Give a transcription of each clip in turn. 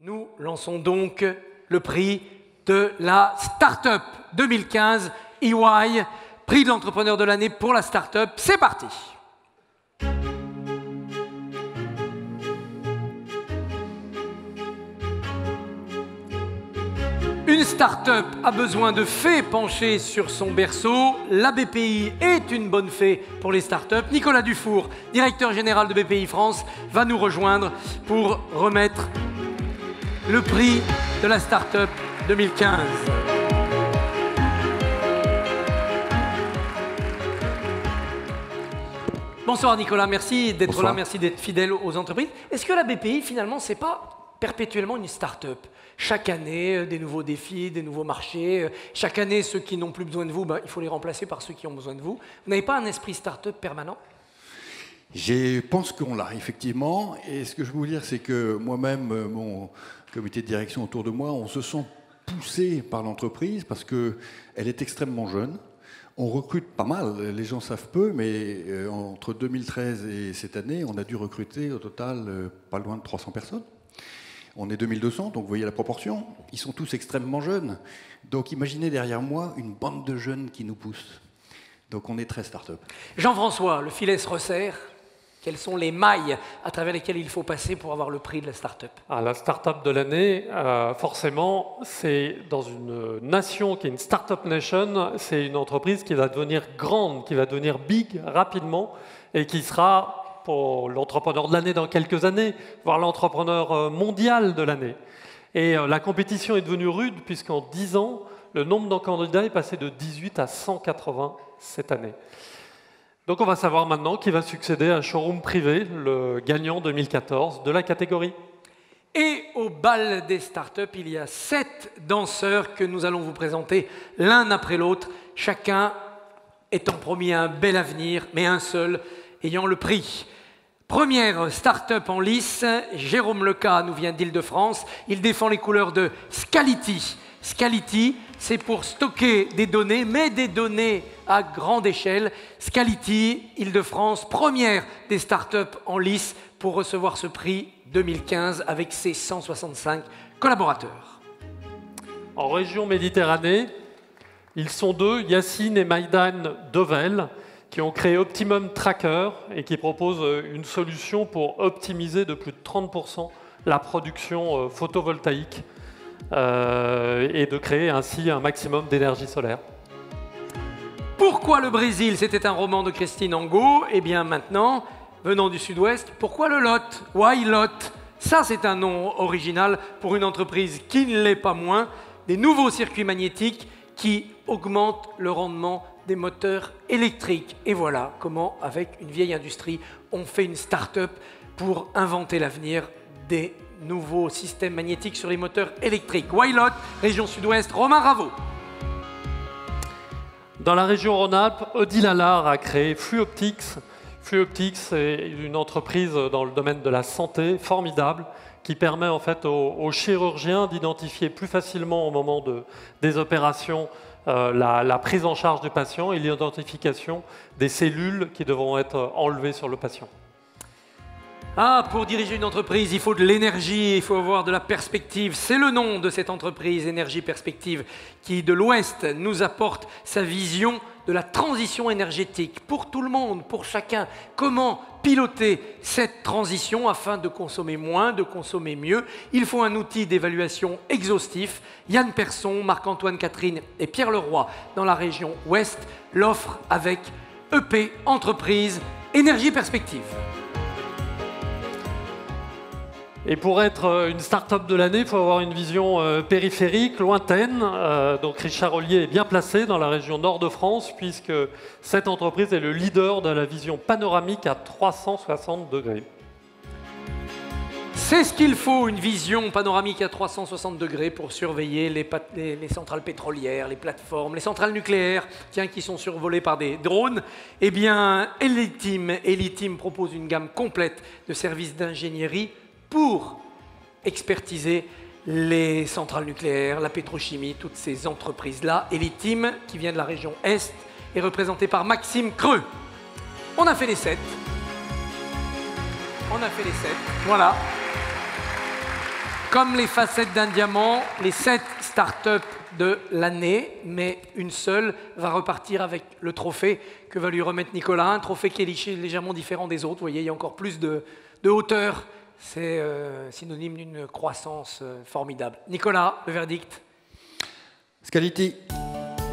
Nous lançons donc le prix de la Start-up 2015 EY, prix de l'entrepreneur de l'année pour la Start-up. C'est parti! Une start-up a besoin de fées penchées sur son berceau. La BPI est une bonne fée pour les start-up. Nicolas Dufour, directeur général de BPI France, va nous rejoindre pour remettre le prix de la start-up 2015. Bonsoir Nicolas, merci d'être là, merci d'être fidèle aux entreprises. Est-ce que la BPI, finalement, c'est pas perpétuellement une start-up? Chaque année, des nouveaux défis, des nouveaux marchés. Chaque année, ceux qui n'ont plus besoin de vous, il faut les remplacer par ceux qui ont besoin de vous. Vous n'avez pas un esprit start-up permanent? Je pense qu'on l'a, effectivement. Et ce que je veux vous dire, c'est que moi-même, mon comité de direction autour de moi, on se sent poussé par l'entreprise parce qu'elle est extrêmement jeune. On recrute pas mal, les gens savent peu, mais entre 2013 et cette année, on a dû recruter au total pas loin de 300 personnes. On est 2200, donc vous voyez la proportion. Ils sont tous extrêmement jeunes. Donc imaginez derrière moi une bande de jeunes qui nous poussent. Donc on est très start-up. Jean-François, le filet se resserre. Quelles sont les mailles à travers lesquelles il faut passer pour avoir le prix de la start-up? La start-up de l'année, forcément, c'est dans une nation qui est une start-up nation, c'est une entreprise qui va devenir grande, qui va devenir big rapidement et qui sera pour l'entrepreneur de l'année dans quelques années, voire l'entrepreneur mondial de l'année. Et la compétition est devenue rude puisqu'en 10 ans, le nombre de candidats est passé de 18 à 180 cette année. Donc on va savoir maintenant qui va succéder à un showroom privé, le gagnant 2014 de la catégorie. Et au bal des startups, il y a 7 danseurs que nous allons vous présenter l'un après l'autre, chacun étant promis un bel avenir, mais un seul ayant le prix. Première start-up en lice, Jérôme Leca nous vient d'Île-de-France. Il défend les couleurs de Scality. Scality, c'est pour stocker des données, mais des données à grande échelle. Scality, Île-de-France, première des start-up en lice pour recevoir ce prix 2015 avec ses 165 collaborateurs. En région Méditerranée, ils sont deux, Yacine et Maïdan Devel, qui ont créé Optimum Tracker et qui proposent une solution pour optimiser de plus de 30% la production photovoltaïque et de créer ainsi un maximum d'énergie solaire. Pourquoi le Brésil? C'était un roman de Christine Angot. Et bien maintenant, venant du sud-ouest, pourquoi le Lot? Why Lot? Ça, c'est un nom original pour une entreprise qui ne l'est pas moins. Des nouveaux circuits magnétiques qui augmentent le rendement des moteurs électriques. Et voilà comment, avec une vieille industrie, on fait une start-up pour inventer l'avenir des nouveaux systèmes magnétiques sur les moteurs électriques. Wylot, région sud-ouest, Romain Raveau. Dans la région Rhône-Alpes, Odile Allard a créé Fluoptics. Fluoptics est une entreprise dans le domaine de la santé formidable qui permet en fait aux chirurgiens d'identifier plus facilement au moment des opérations la prise en charge du patient et l'identification des cellules qui devront être enlevées sur le patient. Pour diriger une entreprise, il faut de l'énergie, il faut avoir de la perspective. C'est le nom de cette entreprise, Énergie Perspective, qui de l'Ouest nous apporte sa vision de la transition énergétique pour tout le monde, pour chacun. Comment piloter cette transition afin de consommer moins, de consommer mieux? Il faut un outil d'évaluation exhaustif. Yann Persson, Marc-Antoine Catherine et Pierre Leroy, dans la région Ouest, l'offrent avec EP Entreprise Énergie Perspective. Et pour être une start-up de l'année, il faut avoir une vision périphérique, lointaine. Donc Richard Ollier est bien placé dans la région nord de France, puisque cette entreprise est le leader de la vision panoramique à 360 degrés. C'est ce qu'il faut, une vision panoramique à 360 degrés pour surveiller les centrales pétrolières, les plateformes, les centrales nucléaires, qui sont survolées par des drones. Eh bien, Eliteam propose une gamme complète de services d'ingénierie pour expertiser les centrales nucléaires, la pétrochimie, toutes ces entreprises-là. Eliteam, qui vient de la région Est, est représenté par Maxime Creux. On a fait les 7. Voilà. Comme les facettes d'un diamant, les 7 startups de l'année, mais une seule va repartir avec le trophée que va lui remettre Nicolas. Un trophée qui est légèrement différent des autres. Vous voyez, il y a encore plus de hauteur. C'est synonyme d'une croissance formidable. Nicolas, le verdict. Scality,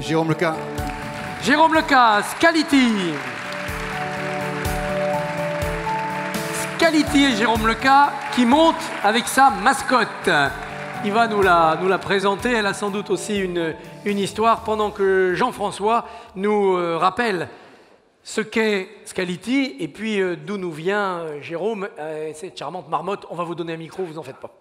Jérôme Leca. Jérôme Leca, Scality. Scality et Jérôme Leca qui monte avec sa mascotte. Il va nous la présenter. Elle a sans doute aussi une histoire pendant que Jean-François nous rappelle ce qu'est Scality et puis d'où nous vient Jérôme, cette charmante marmotte. On va vous donner un micro, vous en faites pas.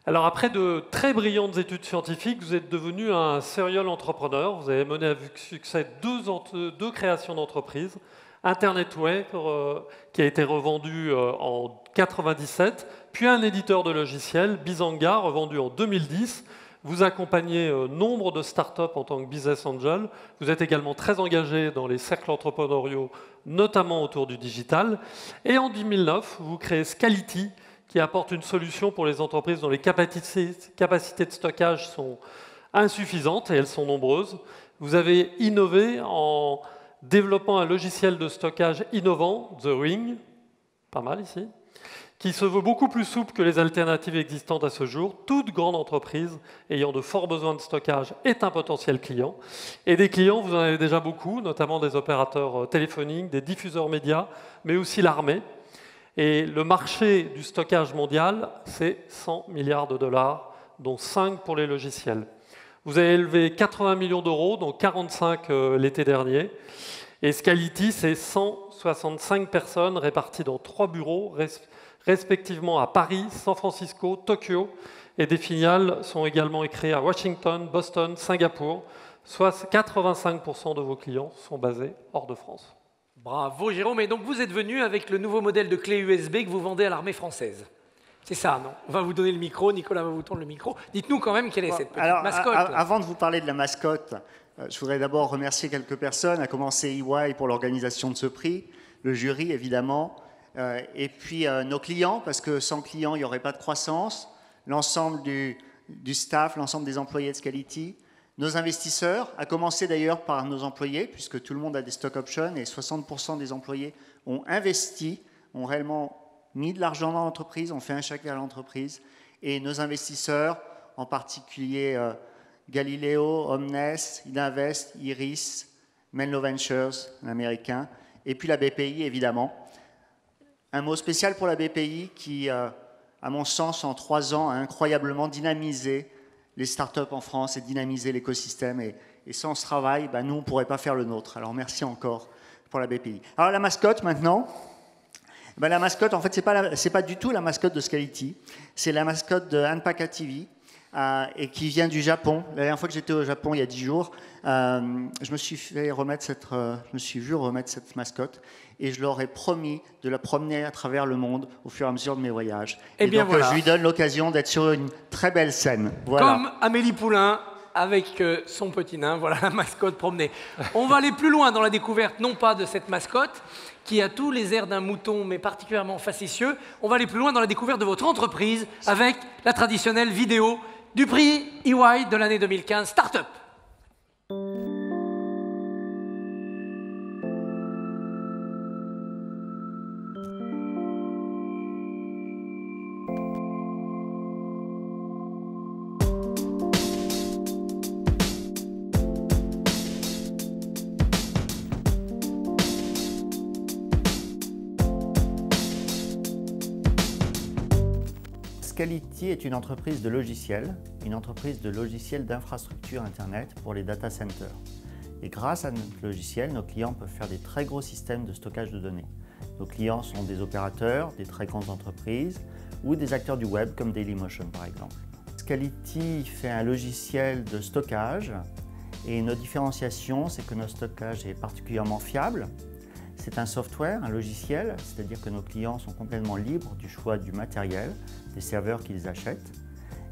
Alors après de très brillantes études scientifiques, vous êtes devenu un serial entrepreneur. Vous avez mené avec succès deux créations d'entreprises. Internet Way, qui a été revendu en 1997, puis un éditeur de logiciels, Bizanga, revendu en 2010. Vous accompagnez nombre de startups en tant que business angel. Vous êtes également très engagé dans les cercles entrepreneuriaux, notamment autour du digital. Et en 2009, vous créez Scality, qui apporte une solution pour les entreprises dont les capacités de stockage sont insuffisantes, et elles sont nombreuses. Vous avez innové en développant un logiciel de stockage innovant, The Ring, pas mal ici, qui se veut beaucoup plus souple que les alternatives existantes à ce jour. Toute grande entreprise ayant de forts besoins de stockage est un potentiel client. Et des clients, vous en avez déjà beaucoup, notamment des opérateurs téléphoniques, des diffuseurs médias, mais aussi l'armée. Et le marché du stockage mondial, c'est 100 milliards de dollars, dont 5 pour les logiciels. Vous avez élevé 80 millions d'euros, dont 45 l'été dernier. Et Scality, c'est 165 personnes réparties dans 3 bureaux, respectivement à Paris, San Francisco, Tokyo. Et des filiales sont également créées à Washington, Boston, Singapour. Soit 85% de vos clients sont basés hors de France. Bravo Jérôme. Et donc vous êtes venu avec le nouveau modèle de clé USB que vous vendez à l'armée française. C'est ça, non? On va vous donner le micro, Nicolas va vous tendre le micro. Dites-nous quand même quelle est cette petite mascotte. Avant de vous parler de la mascotte, je voudrais d'abord remercier quelques personnes, à commencer EY pour l'organisation de ce prix, le jury évidemment, et puis nos clients, parce que sans clients, il n'y aurait pas de croissance, l'ensemble du staff, l'ensemble des employés de Scality, nos investisseurs, à commencer d'ailleurs par nos employés, puisque tout le monde a des stock options et 60% des employés ont investi, ont réellement mis de l'argent dans l'entreprise, ont fait un chèque vers l'entreprise, et nos investisseurs, en particulier Galileo, Omnes, Idinvest, Iris, Menlo Ventures, l'américain, et puis la BPI évidemment. Un mot spécial pour la BPI qui, à mon sens, en 3 ans, a incroyablement dynamisé les startups en France et dynamisé l'écosystème. Et sans ce travail, nous, on ne pourrait pas faire le nôtre. Alors merci encore pour la BPI. Alors la mascotte maintenant. La mascotte, en fait, c'est pas du tout la mascotte de Scality. C'est la mascotte de Hanpaka TV et qui vient du Japon. La dernière fois que j'étais au Japon, il y a 10 jours, je me suis vu remettre cette mascotte et je leur ai promis de la promener à travers le monde au fur et à mesure de mes voyages. Et donc, voilà. Je lui donne l'occasion d'être sur une très belle scène. Voilà. Comme Amélie Poulain avec son petit nain, voilà la mascotte promenée. On va aller plus loin dans la découverte, non pas de cette mascotte, qui a tous les airs d'un mouton, mais particulièrement facétieux. On va aller plus loin dans la découverte de votre entreprise avec la traditionnelle vidéo du prix EY de l'année 2015, Startup. Scality est une entreprise de logiciels d'infrastructure Internet pour les data centers. Et grâce à notre logiciel, nos clients peuvent faire des très gros systèmes de stockage de données. Nos clients sont des opérateurs, des très grandes entreprises ou des acteurs du web comme Dailymotion par exemple. Scality fait un logiciel de stockage et notre différenciation, c'est que notre stockage est particulièrement fiable. C'est un software, un logiciel, c'est-à-dire que nos clients sont complètement libres du choix du matériel, des serveurs qu'ils achètent.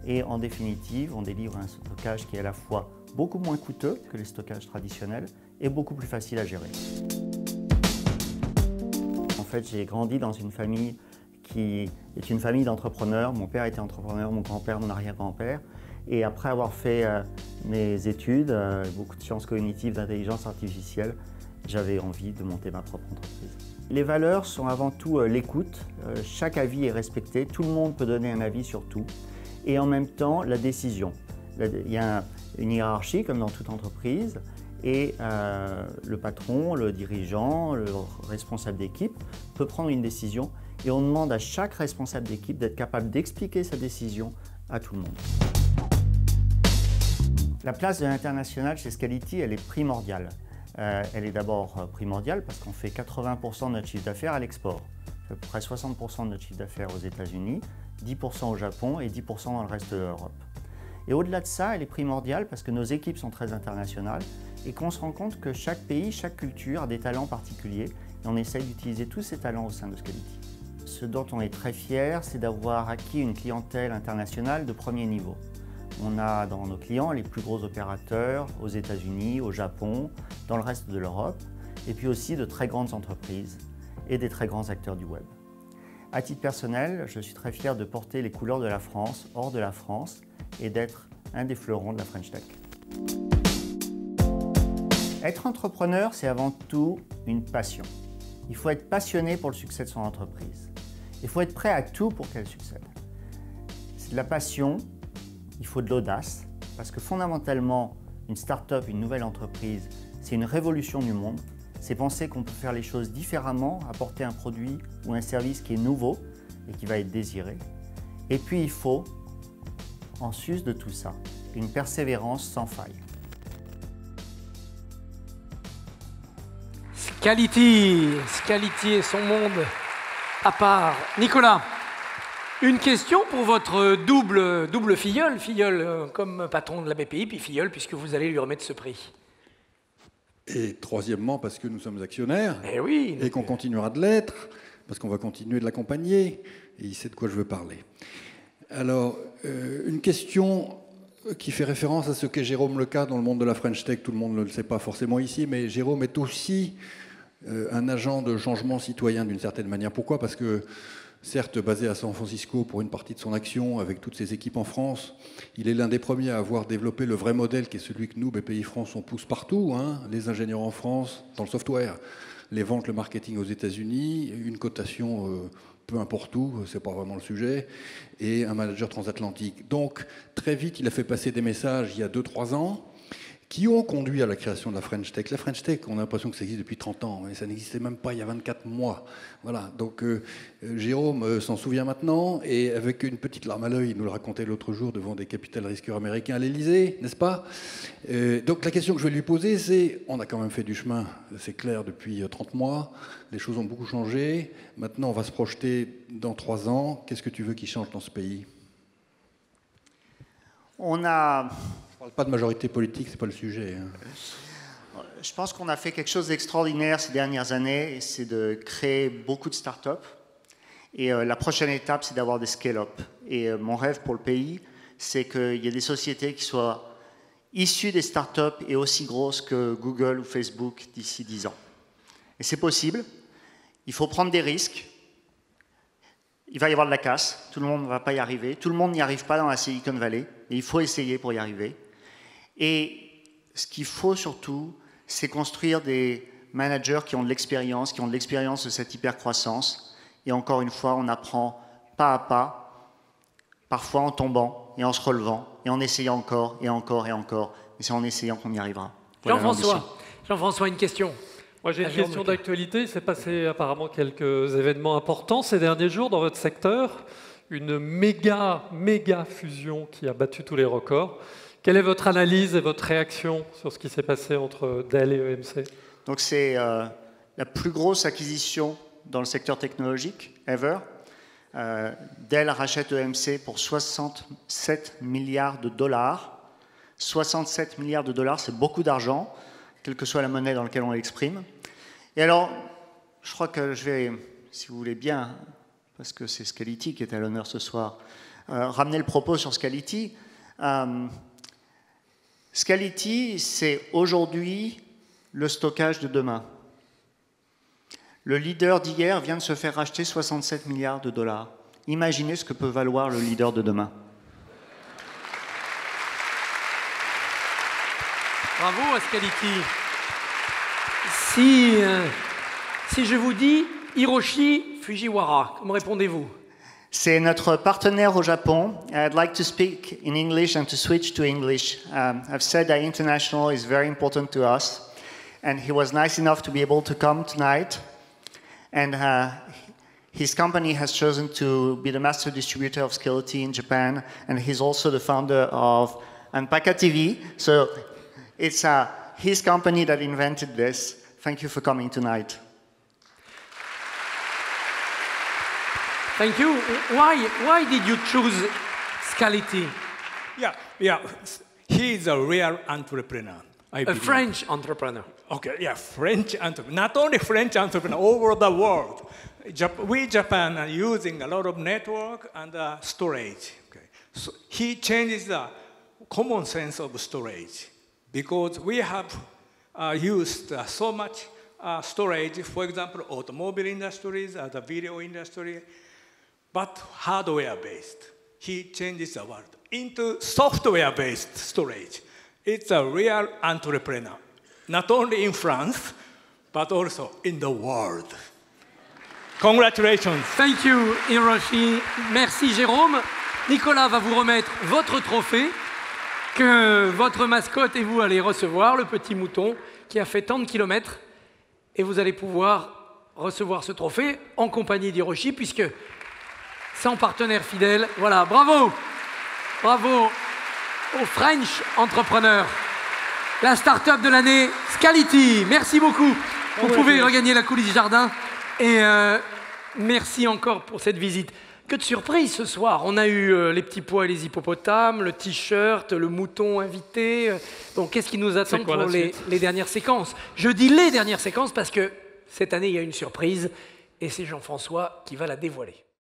Et en définitive, on délivre un stockage qui est à la fois beaucoup moins coûteux que les stockages traditionnels et beaucoup plus facile à gérer. En fait, j'ai grandi dans une famille qui est une famille d'entrepreneurs. Mon père était entrepreneur, mon grand-père, mon arrière-grand-père. Et après avoir fait mes études, beaucoup de sciences cognitives, d'intelligence artificielle, j'avais envie de monter ma propre entreprise. Les valeurs sont avant tout l'écoute. Chaque avis est respecté, tout le monde peut donner un avis sur tout. Et en même temps, la décision. Il y a une hiérarchie, comme dans toute entreprise, et le patron, le dirigeant, le responsable d'équipe peut prendre une décision. Et on demande à chaque responsable d'équipe d'être capable d'expliquer sa décision à tout le monde. La place de l'international chez Scality, elle est primordiale. Elle est d'abord primordiale parce qu'on fait 80% de notre chiffre d'affaires à l'export. On fait à peu près 60% de notre chiffre d'affaires aux États-Unis, 10% au Japon et 10% dans le reste de l'Europe. Et au-delà de ça, elle est primordiale parce que nos équipes sont très internationales et qu'on se rend compte que chaque pays, chaque culture a des talents particuliers et on essaye d'utiliser tous ces talents au sein de Scality. Ce dont on est très fier, c'est d'avoir acquis une clientèle internationale de premier niveau. On a dans nos clients les plus gros opérateurs aux États-Unis, au Japon, dans le reste de l'Europe, et puis aussi de très grandes entreprises et des très grands acteurs du web. À titre personnel, je suis très fier de porter les couleurs de la France hors de la France et d'être un des fleurons de la French Tech. Être entrepreneur, c'est avant tout une passion. Il faut être passionné pour le succès de son entreprise. Il faut être prêt à tout pour qu'elle succède. C'est de la passion. Il faut de l'audace, parce que fondamentalement, une start-up, une nouvelle entreprise, c'est une révolution du monde. C'est penser qu'on peut faire les choses différemment, apporter un produit ou un service qui est nouveau et qui va être désiré. Et puis il faut, en sus de tout ça, une persévérance sans faille. Scality et son monde à part. Nicolas, une question pour votre double filleul comme patron de la BPI, puis filleul puisque vous allez lui remettre ce prix. Et troisièmement, parce que nous sommes actionnaires, oui, et qu'on continuera de l'être, parce qu'on va continuer de l'accompagner, et il sait de quoi je veux parler. Alors, une question qui fait référence à ce qu'est Jérôme Leca dans le monde de la French Tech. Tout le monde ne le sait pas forcément ici, mais Jérôme est aussi un agent de changement citoyen d'une certaine manière. Pourquoi ? Parce que, certes basé à San Francisco pour une partie de son action, avec toutes ses équipes en France, il est l'un des premiers à avoir développé le vrai modèle qui est celui que nous, BPI France, on pousse partout, hein, les ingénieurs en France, dans le software, les ventes, le marketing aux États-Unis, une cotation peu importe où, c'est pas vraiment le sujet, et un manager transatlantique. Donc, très vite, il a fait passer des messages il y a 2-3 ans, qui ont conduit à la création de la French Tech. La French Tech, on a l'impression que ça existe depuis 30 ans, mais ça n'existait même pas il y a 24 mois. Voilà. Donc Jérôme s'en souvient maintenant, et avec une petite larme à l'œil, il nous le racontait l'autre jour devant des capital risqueurs américains à l'Élysée, n'est-ce pas ? Donc la question que je vais lui poser, c'est, on a quand même fait du chemin, c'est clair, depuis 30 mois, les choses ont beaucoup changé, maintenant on va se projeter dans 3 ans, qu'est-ce que tu veux qu'il change dans ce pays ? On a... Je ne parle pas de majorité politique, ce n'est pas le sujet. Je pense qu'on a fait quelque chose d'extraordinaire ces dernières années, c'est de créer beaucoup de start-up. Et la prochaine étape, c'est d'avoir des scale-up. Et mon rêve pour le pays, c'est qu'il y ait des sociétés qui soient issues des start-up et aussi grosses que Google ou Facebook d'ici 10 ans. Et c'est possible. Il faut prendre des risques. Il va y avoir de la casse. Tout le monde ne va pas y arriver. Tout le monde n'y arrive pas dans la Silicon Valley. Et il faut essayer pour y arriver. Et ce qu'il faut surtout, c'est construire des managers qui ont de l'expérience de cette hypercroissance. Et encore une fois, on apprend pas à pas, parfois en tombant et en se relevant, et en essayant encore et encore et encore. Et c'est en essayant qu'on y arrivera. Voilà. Jean-François, une question. Moi, j'ai une question d'actualité. Il s'est passé apparemment quelques événements importants ces derniers jours dans votre secteur. Une méga fusion qui a battu tous les records. Quelle est votre analyse et votre réaction sur ce qui s'est passé entre Dell et EMC ? Donc c'est la plus grosse acquisition dans le secteur technologique ever. Dell rachète EMC pour 67 milliards de dollars. 67 milliards de dollars, c'est beaucoup d'argent, quelle que soit la monnaie dans laquelle on l'exprime. Et alors, je crois que je vais, si vous voulez bien, parce que c'est Scality qui est à l'honneur ce soir, ramener le propos sur Scality. Scality, c'est aujourd'hui le stockage de demain. Le leader d'hier vient de se faire racheter 67 milliards de dollars. Imaginez ce que peut valoir le leader de demain. Bravo Ascaliti. Si je vous dis Hiroshi Fujiwara, comment répondez-vous? C'est notre partenaire au Japon. I'd like to speak in English and to switch to English. I've said that international is very important to us, and he was nice enough to be able to come tonight. And his company has chosen to be the master distributor of Scality in Japan, and he's also the founder of Anpaka TV. So it's his company that invented this. Thank you for coming tonight. Thank you. Why did you choose Scality? Yeah. He is a real entrepreneur. I A believe. French entrepreneur. Okay, yeah, French entrepreneur. Not only French entrepreneur, over the world. We Japan are using a lot of network and storage. Okay. So he changes the common sense of storage because we have used so much storage, for example, automobile industries, the video industry, but hardware-based. He changes the world into software-based storage. It's a real entrepreneur, not only in France, but also in the world. Congratulations. Thank you, Hiroshi. Merci, Jérôme. Nicolas va vous remettre votre trophée que votre mascotte et vous allez recevoir, le petit mouton qui a fait tant de kilomètres. Et vous allez pouvoir recevoir ce trophée en compagnie d'Hiroshi, puisque c'est en partenaire fidèle. Voilà, bravo! Bravo aux French entrepreneurs. La start-up de l'année, Scality. Merci beaucoup. Vous pouvez regagner la coulisse jardin. Et merci encore pour cette visite. Que de surprises ce soir. On a eu les petits pois et les hippopotames, le t-shirt, le mouton invité. Donc qu'est-ce qui nous attend pour les dernières séquences? Je dis les dernières séquences parce que cette année, il y a une surprise et c'est Jean-François qui va la dévoiler.